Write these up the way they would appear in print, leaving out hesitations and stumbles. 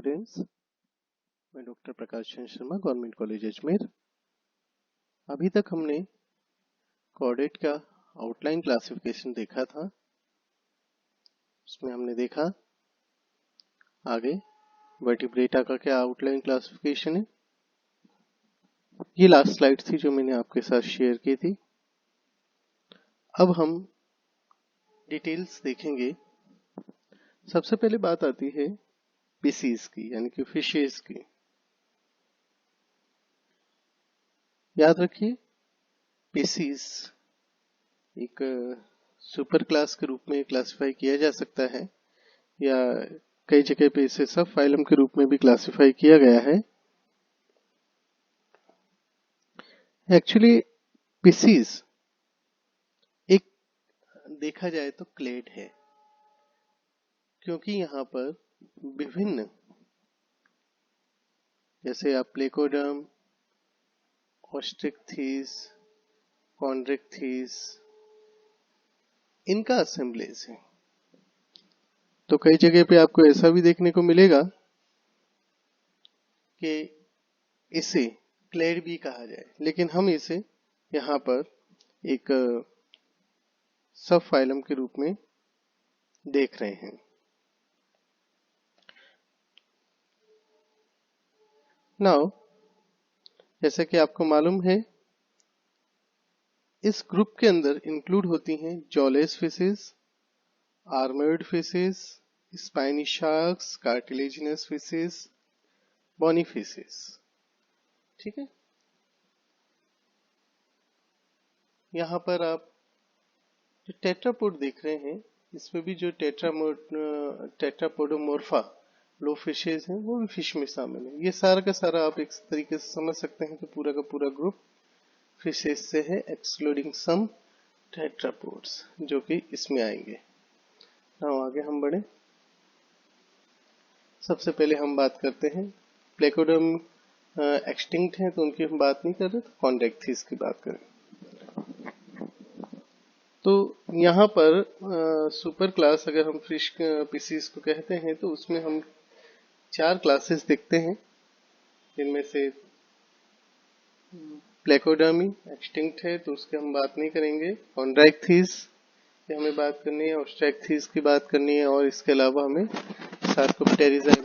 Students, मैं doctor Prakash Chandra Sharma, government college Ajmer. अभी तक हमने कॉर्डेट का आउटलाइन क्लासिफिकेशन देखा था। उसमें हमने देखा आगे वर्टिब्रेटा का क्या आउटलाइन क्लासिफिकेशन है। ये लास्ट स्लाइड थी जो मैंने आपके साथ शेयर की थी। अब हम डिटेल्स देखेंगे। सबसे पहले बात आती है स्पीसीज की, यानी कि फिशेस की। याद रखिए, स्पीसीज एक सुपर क्लास के रूप में क्लासिफाई किया जा सकता है, या कई जगह पे इसे सब फाइलम के रूप में भी क्लासिफाई किया गया है। एक्चुअली स्पीसीज एक देखा जाए तो क्लेड है, क्योंकि यहाँ पर विभिन्न, जैसे आप प्लेकोडर्म, ऑस्ट्रिकथीस, कॉन्ड्रिकथीस, इनका असेंबलेज है। तो कई जगह पे आपको ऐसा भी देखने को मिलेगा कि इसे क्लेड भी कहा जाए, लेकिन हम इसे यहाँ पर एक सब फाइलम के रूप में देख रहे हैं। नाउ, जैसा कि आपको मालूम है, इस ग्रुप के अंदर इंक्लूड होती हैं jawless fishes, armoured fishes, spiny sharks, cartilaginous fishes, bony fishes. ठीक है, यहाँ पर आप जो टेट्रापोड देख रहे हैं, इसमें भी जो टेट्रापोडोमोर्फा लो फिशेज हैं, वो भी फिश में शामिल है। ये सारा का सारा आप एक तरीके से समझ सकते हैं कि पूरा का पूरा ग्रुप फिशेज से है, एक्सक्लूडिंग सम टेट्रापोड्स जो कि इसमें आएंगे। now आगे हम बढ़े। सबसे पहले हम बात करते हैं प्लेकोडर्म एक्सटिंक्ट है, तो उनकी हम बात नहीं कर रहे, तो कॉन्ड्रिकथीस की बात करें। तो यहाँ पर सुपर क्लास अगर हम फिश स्पीसीज को कहते हैं, तो उसमें हम 4 क्लासेस देखते हैं, जिनमें से प्लेकोडर्मी एक्सटिंक्ट है, तो उसकी हम बात नहीं करेंगे। कॉन्ड्रिकथीस की हमें बात करनी है, ऑस्ट्रिकथीस की बात करनी है, और इसके अलावा हमें सार्कोप्टेरिजा के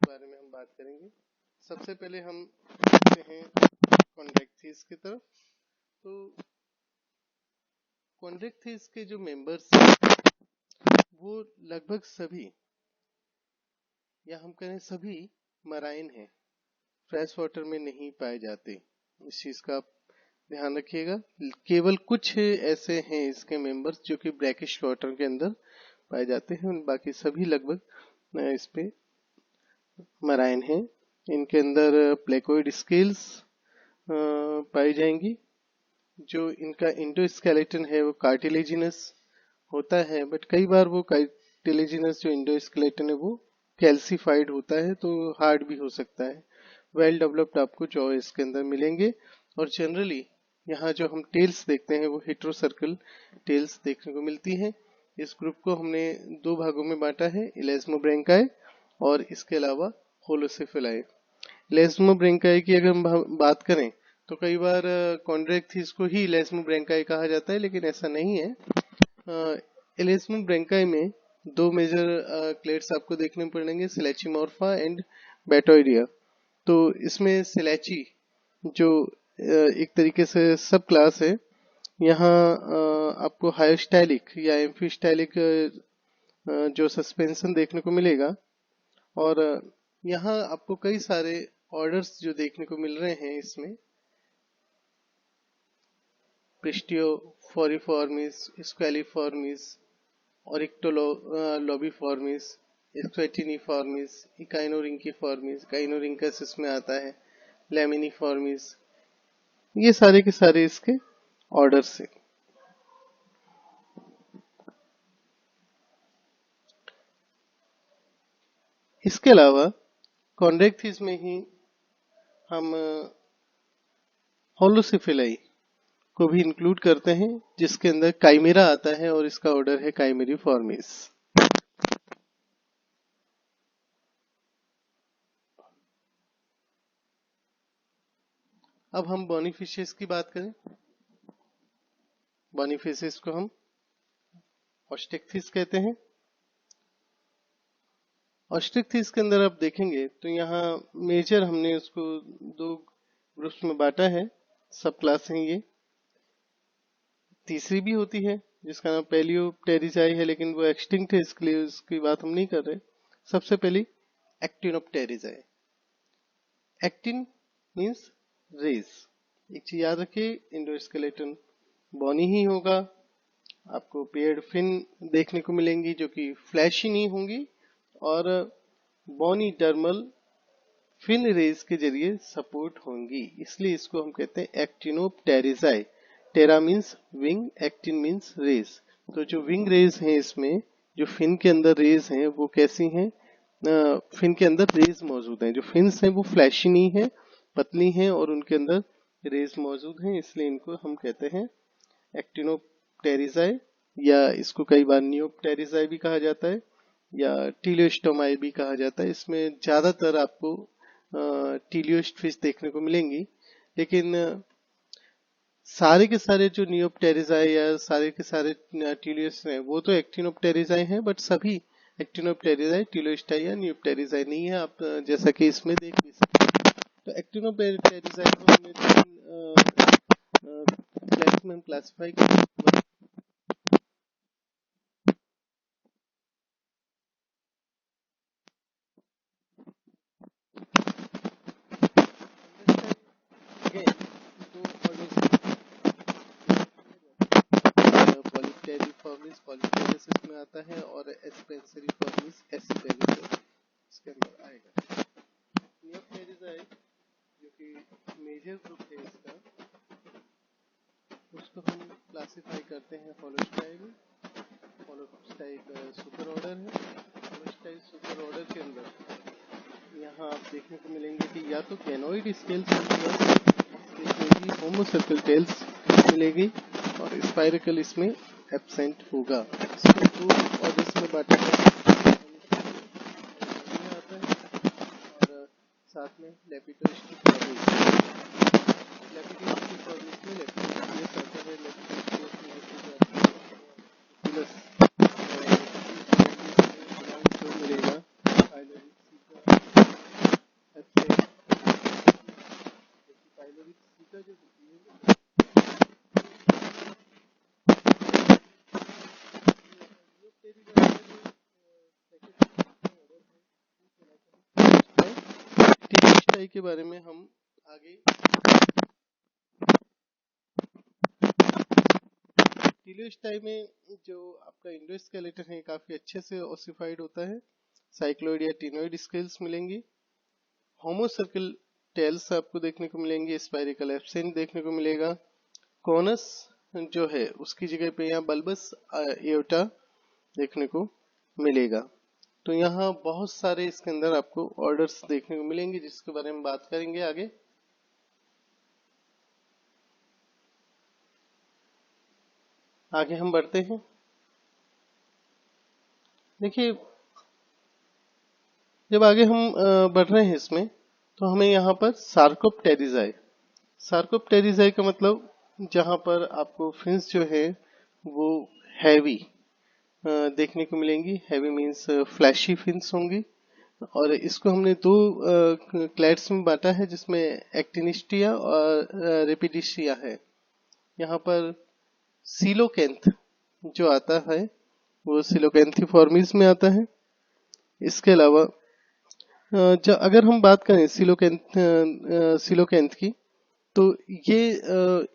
बारे में हम बात करेंगे। सबसे पहले हम देखते हैं कॉन्ड्रिकथीस की तरफ। तो कॉन्ड्रिकथीस के जो मेंबर्स हैं, वो लगभग सभी, या हम कहें सभी, मराइन हैं, फ्रेश वाटर में नहीं पाए जाते। इस चीज का आप ध्यान रखिएगा। केवल कुछ ऐसे हैं इसके मेंबर्स जो कि ब्रैकिश वाटर के अंदर पाए जाते हैं, बाकी सभी लगभग इस पे मराइन हैं। इनके अंदर प्लेकोइड स्केल्स पाई जाएंगी। जो इनका इंडोस्केलेटन है वो कार्टिलेजिनस होता है, बट कई बार वो कार्टिलेजिनस जो इंडोस्केलेटन है वो कैल्सिफाइड होता है, तो हार्ड भी हो सकता है। वेल डेवलप्ड आपको जॉ इसके अंदर मिलेंगे। और जनरली यहाँ जो हम टेल्स देखते हैं वो हेट्रोसर्कल टेल्स देखने को मिलती है। इस ग्रुप को हमने 2 भागों में बांटा है, इलेस्मोब्रेंकाई और इसके अलावा होलोसेफेलाई। इलेस्मोब्रेंकाई की अगर हम बात करें तो कई बार कॉन्ड्रिकथीस को ही इलेस्मोब्रेंकाई कहा जाता है, लेकिन ऐसा नहीं है। इलेस्मोब्रेंकाई में 2 मेजर क्लेड्स आपको देखने पड़ेंगे, सिलेचिमोर्फा एंड बेटोइडिया। तो इसमें सिलेची जो एक तरीके से सब क्लास है, यहाँ आपको हायोस्टाइलिक या एम्फिस्टाइलिक जो सस्पेंशन देखने को मिलेगा। और यहाँ आपको कई सारे ऑर्डर्स जो देखने को मिल रहे हैं इसमें, प्रिस्टियोफोरिफॉर्मिस, स्क्वेलिफॉर्मिस, ऑरिक्टोलोबिफॉर्मिस, स्क्वेटिनिफॉर्मिस, इकाइनोरिंकीफॉर्मिस, इकाइनोरिंकस इसमें आता है, लैमिनिफॉर्मिस, ये सारे के सारे इसके ऑर्डर्स हैं। इसके अलावा कॉन्ड्रिकथीस में ही हम होलोसेफेलाई को भी इंक्लूड करते हैं, जिसके अंदर काइमेरा आता है और इसका ऑर्डर है काइमेरिफॉर्मिस। अब हम बॉनीफेसियस की बात करें। बॉनीफेसियस को हम ऑस्ट्रिक्थिस कहते हैं। ऑस्ट्रिक्थिस के अंदर आप देखेंगे तो यहाँ मेजर हमने उसको दो ग्रुप्स में बांटा है, सब क्लास हैं ये। तीसरी भी होती है जिसका नाम पैलियोप्टेरिजाई है, लेकिन वो एक्सटिंक्ट है इसलिए उसकी बात हम नहीं कर रहे। सबसे पहली एक्टिनोप्टेरिजाई। Actin means raise. एक चीज याद रखिए, एंडोस्केलेटन बॉनी ही होगा। आपको पेयर्ड फिन देखने को मिलेंगी जो कि फ्लैशी नहीं होंगी और बॉनी डर्मल फिन रेज के जरिए सपोर्ट होंगी, इसलिए इसको हम कहते हैं Actinopterygii. Ptera means wing, actin means rays. तो जो विंग रेज हैं इसमें, जो फिन के अंदर रेज हैं वो कैसी हैं? फिन के अंदर रेज मौजूद हैं। जो फिन्स हैं वो फ्लैशी नहीं है, पतली हैं और उनके अंदर रेज मौजूद हैं, इसलिए इनको हम कहते हैं एक्टिनोप्टेरिजाई, या इसको कई बार नियोप्टेरिजाई भी कहा जाता है या टीलियोस्टोमाई भी कहा जाता है। इसमें ज्यादातर आपको टीलियोस्ट फिश देखने को मिलेंगी, लेकिन सारे के सारे जो नियोप्टेरिजाई या सारे के सारे टीलियोस्ट हैं वो तो एक्टिनोप्टेरिजाई हैं, बट सभी एक्टिनोप्टेरिजाई टीलियोस्टाई या नियोप्टेरिजाई नहीं है, आप जैसा कि इसमें देख भी सकते हैं। तो एक्टिनोप्टेरिजाई को हमने तीन क्लास में हम क्लासिफाई करते हैं। पॉलीप्टेरिस में आता है और एस्पेंसरीफॉर्मिस एसिपेरिस इसके अंदर आएगा। नियोप्टेरिजाई जो कि मेजर ग्रुप है इसका, उसको हम क्लासिफाई करते हैं होलोस्टाई में। होलोस्टाई का सुपर ऑर्डर है। होलोस्टाई सुपर ऑर्डर के अंदर यहाँ आप देखने को मिलेंगे कि या तो कैनोइड स्केल्स मिलेगी, होमोसर्कल टेल्स मिलेगी और स्पाइरकल इसमें एब्सेंट होगा। इसको दो ऑर्डर्स में बांटा आता है और साथ में लेपिडोस्टिक फॉर्मिस में लेपिडोस्टियस आता है। लेपिडोस्टियस में मिलेगा के बारे में हम आगे। टीलियोस्टाई में जो आपका एंडोस्केलेटन है काफी अच्छे से ओसिफाइड होता है। साइक्लोइड या टिनोइड स्केल्स मिलेंगी। होमोसर्कल टेल्स आपको देखने को मिलेंगे। स्पाइरिकल एब्सेंट देखने को मिलेगा। कॉनस जो है उसकी जगह पे यहाँ बल्बस एओर्टा देखने को मिलेगा। तो यहाँ बहुत सारे इसके अंदर आपको ऑर्डर्स देखने को मिलेंगे जिसके बारे में बात करेंगे आगे। आगे हम बढ़ते हैं। देखिए, जब आगे हम बढ़ रहे हैं इसमें तो हमें यहाँ पर सार्कोप्टेरिजाई। सार्कोप्टेरिजाई का मतलब जहां पर आपको फिन्स जो है वो हैवी देखने को मिलेंगी। हैवी मीन्स फ्लैशी फिन्स होंगी और इसको हमने दो क्लैड्स में बांटा है जिसमें एक्टिनिस्टिया और रेपिडिशिया है। यहाँ पर सिलोकेंथ जो आता है वो सिलोकेंथिफॉर्मिस में आता है। इसके अलावा अगर हम बात करें सिलोकेंथ की, तो ये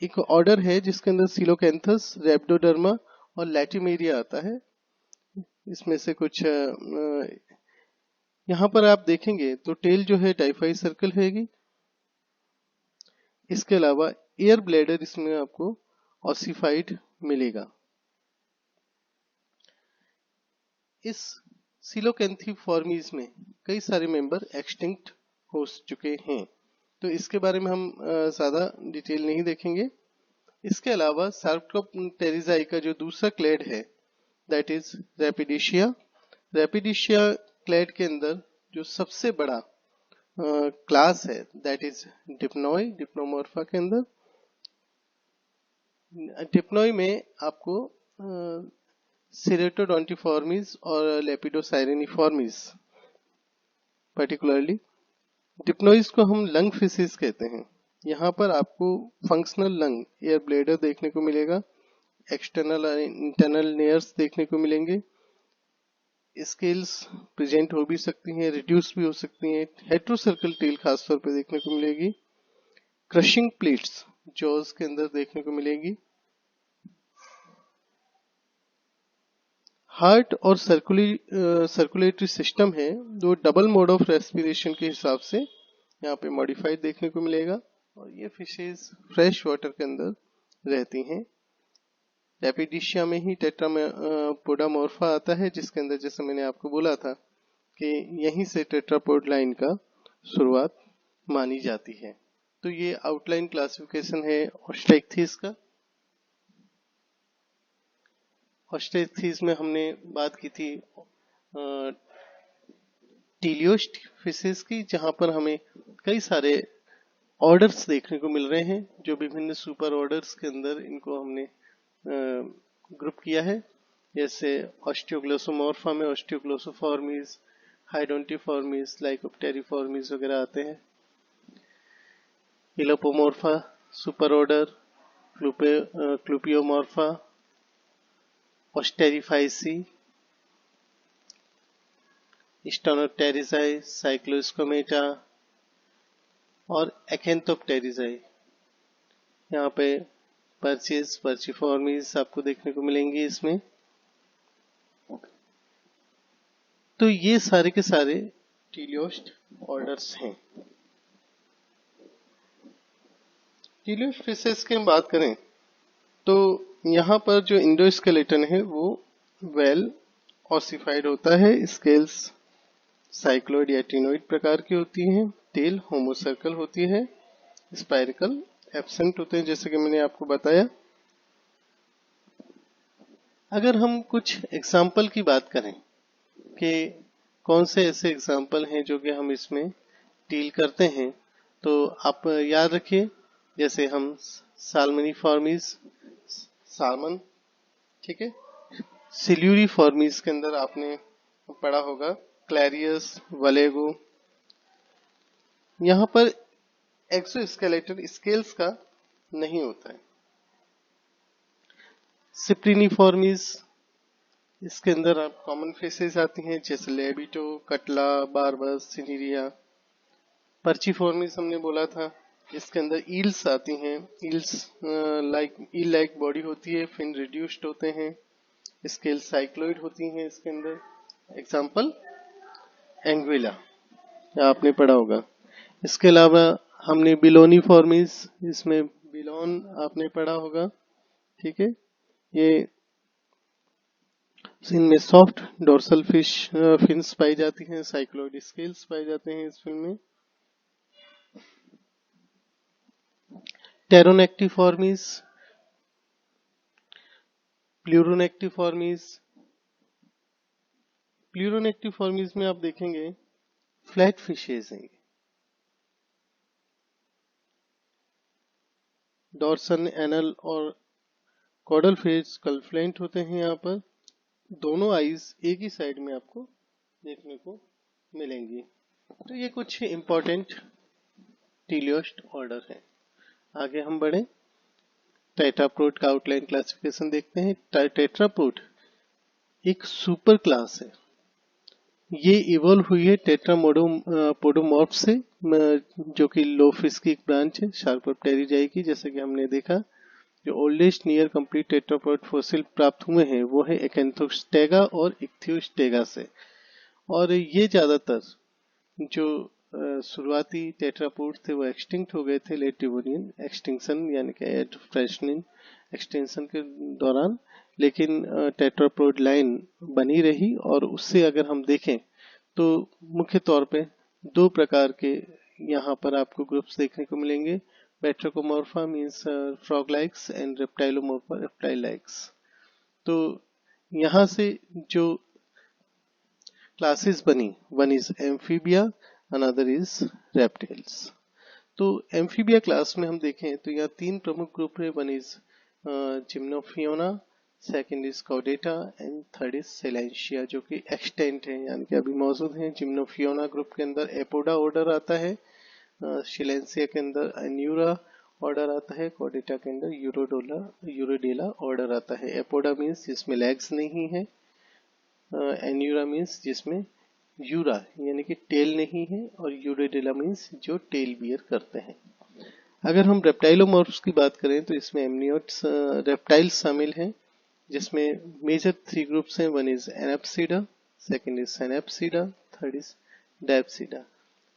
एक ऑर्डर है जिसके अंदर सिलोकेंथस, रेप्डोडर्मा और लैटिमेरिया आता है। इसमें से कुछ यहाँ पर आप देखेंगे तो टेल जो है टाइफाई सर्कल हैगी। इसके अलावा एयर ब्लैडर इसमें आपको ऑसिफाइड मिलेगा। इस सिलोकेंथिफॉर्मीज में कई सारे मेंबर एक्सटिंक्ट हो चुके हैं, तो इसके बारे में हम ज्यादा डिटेल नहीं देखेंगे। इसके अलावा सार्कोप्टेरिजाई का जो दूसरा क्लेड है दैट इज रेपिडिशिया। रेपिडिशिया क्लेड के अंदर जो सबसे बड़ा क्लास है दैट इज डिप्नोई, डिप्नोमॉर्फा के अंदर। डिप्नोई में आपको सिरेटोडोंटिफॉर्मीज और लेपिडोसाइरेनिफॉर्मीज पर्टिकुलरली। डिप्नोइज को हम लंग फिशेस कहते हैं। यहाँ पर आपको फंक्शनल लंग एयर ब्लेडर देखने को मिलेगा, एक्सटर्नल और इंटरनल नेयर्स देखने को मिलेंगे, स्केल्स प्रेजेंट हो भी सकती हैं, रिड्यूस भी हो सकती हैं, हेट्रोसर्कल टेल खासतौर पर देखने को मिलेगी, क्रशिंग प्लेट्स जॉज के अंदर देखने को मिलेगी। हार्ट और सर्कुलेटरी सिस्टम है जो डबल मोड ऑफ रेस्पिरेशन के हिसाब से यहाँ पे मॉडिफाइड देखने को मिलेगा, और ये फिशेस फ्रेश वाटर के अंदर रहती हैं। लेपिडिशिया में ही टेट्रापोडामॉर्फा आता है, जिसके अंदर जैसे मैंने आपको बोला था कि यहीं से टेट्रापोड लाइन का शुरुआत मानी जाती है। तो ये आउटलाइन क्लासिफिकेशन है ऑस्ट्रेक्थिस का। ऑस्ट्रेक्थिस में हमने बात की थी टीलियोस्ट फिशेस की, जहां पर हमें कई सारे ऑर्डर्स देखने को मिल रहे हैं, जो विभिन्न सुपर ऑर्डर्स के अंदर इनको हमने ग्रुप किया है। जैसे ऑस्टियोग्लोसोमॉर्फा में ऑस्टियोग्लोसोफॉर्मीज, हाइडोंटिफॉर्मीज, लाइकोप्टेरिफॉर्मीज वगैरह आते हैं। इलोपोमॉर्फा सुपर ऑर्डर, क्लूपियोमॉर्फा, ऑस्टेरिफाइसी, स्टेनोप्टेरिजाई, साइक्लोस्कोमेटा और एक्एंथोप्टेरिजाई। यहाँ पे पर्चेस, पर्चिफॉर्मीज आपको देखने को मिलेंगी इसमें। तो ये सारे के सारे टीलियोस्ट ऑर्डर्स हैं। टीलियोस्ट फिशेस की हम बात करें तो यहाँ पर जो इंडोस्केलेटन है वो वेल ऑसिफाइड होता है, स्केल्स साइक्लोइड या टिनोइड प्रकार की होती हैं, टेल होमोसर्कल होती है, स्पाइरिकल एब्सेंट होते हैं, जैसे कि मैंने आपको बताया। अगर हम कुछ एग्जाम्पल की बात करें कि कौन से ऐसे एग्जाम्पल हैं जो कि हम इसमें डील करते हैं, तो आप याद रखिए, जैसे हम साल्मनिफॉर्मीज, सालमन, ठीक है, सिल्यूरिफॉर्मीज के अंदर आपने पढ़ा होगा क्लैरियस, वलेगो। यहाँ पर एक्सोस्केलेटल स्केल्स का नहीं होता है। सिप्रिनिफॉर्मीज, इसके अंदर आप कॉमन फेसेस आती हैं, जैसे लेबिटो, कटला, बारबस, सिनीरिया। पर्चिफॉर्मीज हमने बोला था, इसके अंदर ईल्स आती हैं, ईल्स ईल लाइक बॉडी होती है, फिन रिड्यूस्ड होते हैं, स्केल साइक्लोइड होती हैं इसके अंदर। एग्जाम्पल एंग्विला आपने पढ़ा होगा। इसके अलावा हमने बिलोनिफॉर्मीज, इसमें बिलोन आपने पढ़ा होगा, ठीक है। ये इनमें सॉफ्ट डोर्सल फिन्स पाई जाती हैं, साइक्लोइड स्केल्स पाए जाते हैं इस फिल्म में। टेरोनेक्टिफॉर्मीज, प्लूरोनेक्टिफॉर्मीज। प्लूरोनेक्टिफॉर्मीज में आप देखेंगे फ्लैट फिशेज हैं। डॉर्सन, एनल और कॉडल फिश कल्फ्लेंट होते हैं। यहाँ पर दोनों आईज एक ही साइड में आपको देखने को मिलेंगी। तो ये कुछ इंपॉर्टेंट टीलियोस्ट ऑर्डर है। आगे हम बढ़े, टेट्रापोड का आउटलाइन क्लासिफिकेशन देखते हैं। टेट्रापोड एक सुपर क्लास है। ये इवॉल्व हुई है टेट्रापोडोमॉर्फ से, जो कि लोफिस की एक ब्रांच है शार्कोप्टेरिजाई की। जैसे कि हमने देखा, जो oldest near complete tetrapod fossil प्राप्त हुए हैं वो है एक्एंथोस्टेगा और इक्थियोस्टेगा से। और ये ज्यादातर जो शुरुआती टेट्रापोड थे वो एक्सटिंक्ट हो गए थे लेट डिवोनियन एक्सटिंक्शन यानी कि एडफ्रेशनिंग एक्सटेंशन के दौरान, लेकिन टेट्रापोड लाइन बनी रही। और उससे अगर हम देखें तो मुख्य तौर पे दो प्रकार के यहाँ पर आपको ग्रुप्स देखने को मिलेंगे। Batrachomorpha means frog-likes and Reptilomorpha reptile-likes। तो यहाँ से जो क्लासेस बनी, one is Amphibia, another is reptiles. तो एम्फीबिया क्लास में हम देखें तो यहाँ 3 प्रमुख ग्रुप है। One is Gymnophiona, second is Caudata and third is Salientia, जो कि एक्सटेंट है यानी कि अभी मौजूद है। जिम्नोफियोना ग्रुप के अंदर एपोडा ऑर्डर आता है, सिलेंसिया के अंदर एन्यूरा ऑर्डर आता है, कॉर्डेटा के अंदर यूरोडेला ऑर्डर आता है। एपोडा मीन्स जिसमें लेग्स नहीं है, एन्यूरा मीन्स जिसमें यूरा यानी कि टेल नहीं है, और यूरोडेला मीन्स जो टेल बियर करते हैं। अगर हम रेप्टाइलोमॉर्फ्स की बात करें तो इसमें एमनियोट्स रेप्टाइल्स शामिल हैं, जिसमें मेजर 3 ग्रुप्स हैं। One is Anapsida, second is Synapsida, third is Diapsida.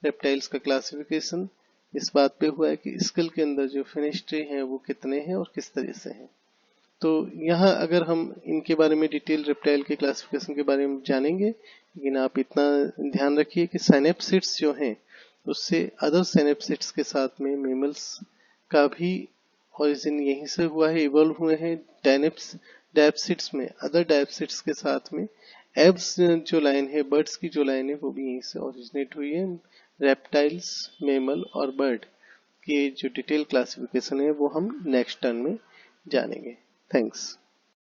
Reptiles का क्लासिफिकेशन इस बात पे हुआ है कि स्केल के अंदर जो फेनेस्ट्री हैं वो कितने हैं और किस तरह से हैं। तो यहाँ अगर हम इनके बारे में डिटेल रेप्टाइल के क्लासिफिकेशन के बारे में जानेंगे, लेकिन आप इतना ध्यान रखिए कि साइनेप्सिड्स जो हैं उससे अदर साइनेप्सिड्स के साथ में मेमल्स का भी ओरिजिन यहीं से हुआ है, इवॉल्व हुए हैं। डायप्सिड्स में अदर डायप्सिड्स के साथ में एब्स जो लाइन है, बर्ड्स की जो लाइन है, वो भी यहीं से ओरिजिनेट हुई है। रेप्टाइल्स, मेमल और बर्ड की जो डिटेल क्लासिफिकेशन है वो हम नेक्स्ट टर्न में जानेंगे। थैंक्स।